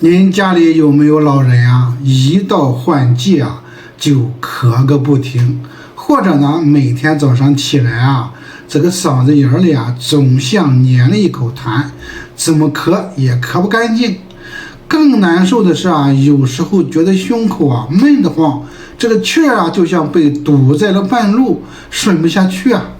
您家里有没有老人啊？一到换季啊，就咳个不停，或者呢，每天早上起来啊，这个嗓子眼里啊，总像粘了一口痰，怎么咳也咳不干净。更难受的是啊，有时候觉得胸口啊闷得慌，这个气儿啊就像被堵在了半路，顺不下去啊。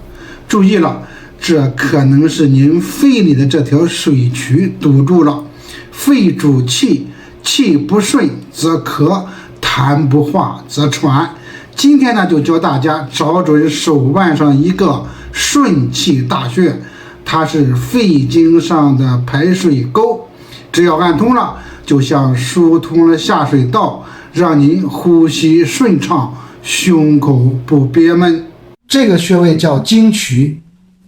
注意了，这可能是您肺里的这条水渠堵住了。肺主气，气不顺则咳，痰不化则喘。今天呢，就教大家找准手腕上一个顺气大穴，它是肺经上的排水沟，只要按通了，就像疏通了下水道，让您呼吸顺畅，胸口不憋闷。这个穴位叫经渠，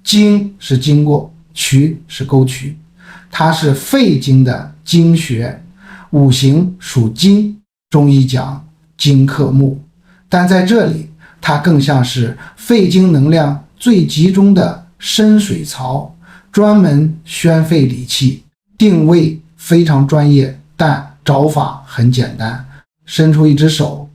经是经过，渠是沟渠，它是肺经的经穴，五行属金，中医讲金克木，但在这里它更像是肺经能量最集中的深水槽，专门宣肺理气，定位非常专业，但找法很简单。伸出一只手，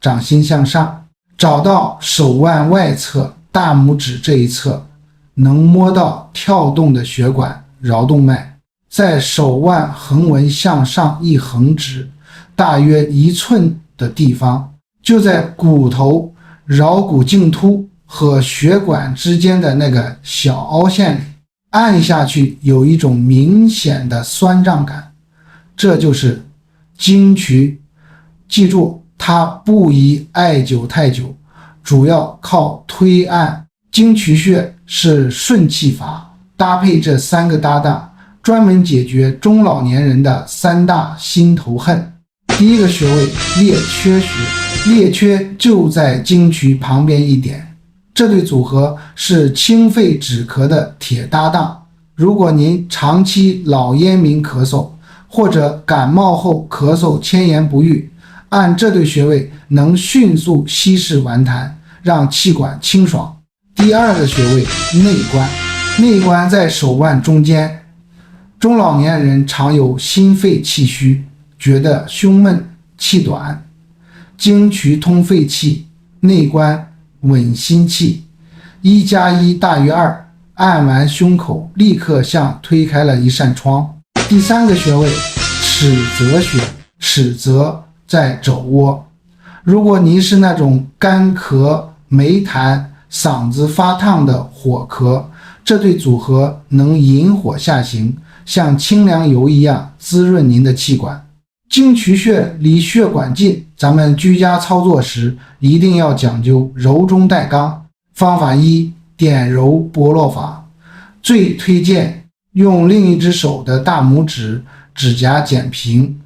掌心向上，找到手腕外侧大拇指这一侧能摸到跳动的血管桡动脉，在手腕横纹向上一横指，大约1寸的地方，就在骨头桡骨茎突和血管之间的那个小凹陷里，按下去有一种明显的酸胀感，这就是经渠。记住，它不宜艾灸太久，主要靠推按。经渠穴是顺气法，搭配这3个搭档，专门解决中老年人的3大心头恨。第一个穴位列缺穴，列缺就在经渠旁边一点，这对组合是清肺止咳的铁搭档。如果您长期老烟民咳嗽，或者感冒后咳嗽千言不愈，按这对穴位能迅速稀释顽痰，让气管清爽。第二个穴位内关，内关在手腕中间。中老年人常有心肺气虚，觉得胸闷气短，经渠通肺气，内关稳心气，1+1大于2，按完胸口立刻像推开了一扇窗。第三个穴位尺泽穴，尺泽在肘窝。如果您是那种干咳没痰嗓子发烫的火咳，这对组合能引火下行，像清凉油一样滋润您的气管。经渠穴离血管近，咱们居家操作时一定要讲究柔中带刚。方法一，点揉拨络法，最推荐用另一只手的大拇指指甲剪平，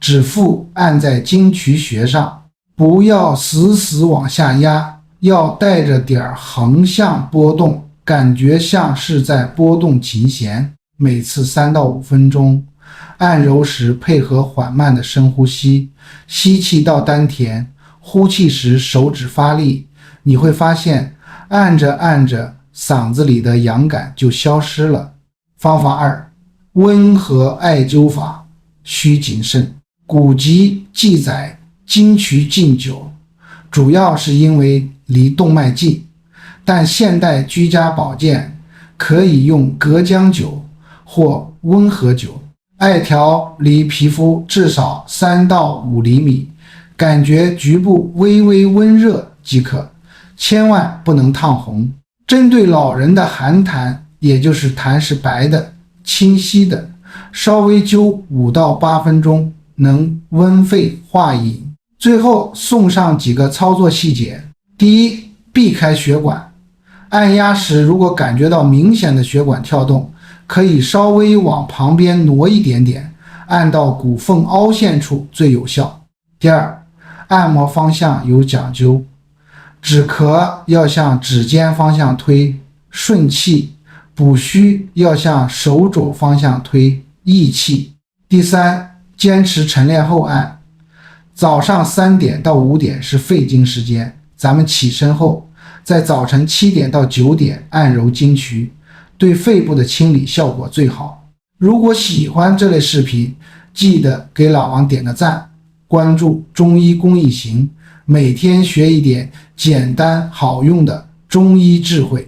指腹按在经渠穴上，不要死死往下压，要带着点横向波动，感觉像是在拨动琴弦，每次3到5分钟。按揉时配合缓慢的深呼吸，吸气到丹田，呼气时手指发力，你会发现按着按着嗓子里的痒感就消失了。方法二，温和艾灸法，需谨慎。古籍记载经渠禁灸，主要是因为离动脉近，但现代居家保健可以用隔姜灸或温和灸，艾条离皮肤至少3到5厘米，感觉局部微微温热即可，千万不能烫红。针对老人的寒痰，也就是痰是白的清晰的，稍微灸5到8分钟，能温肺化饮。最后送上几个操作细节。第一，避开血管，按压时如果感觉到明显的血管跳动，可以稍微往旁边挪一点点，按到骨缝凹陷处最有效。第二，按摩方向有讲究，止咳要向指尖方向推，顺气；补虚要向手肘方向推，益气。第三，坚持晨练后按，早上3点到5点是肺经时间，咱们起身后，在早晨7点到9点按揉经渠，对肺部的清理效果最好。如果喜欢这类视频，记得给老王点个赞，关注中医公益行，每天学一点简单好用的中医智慧。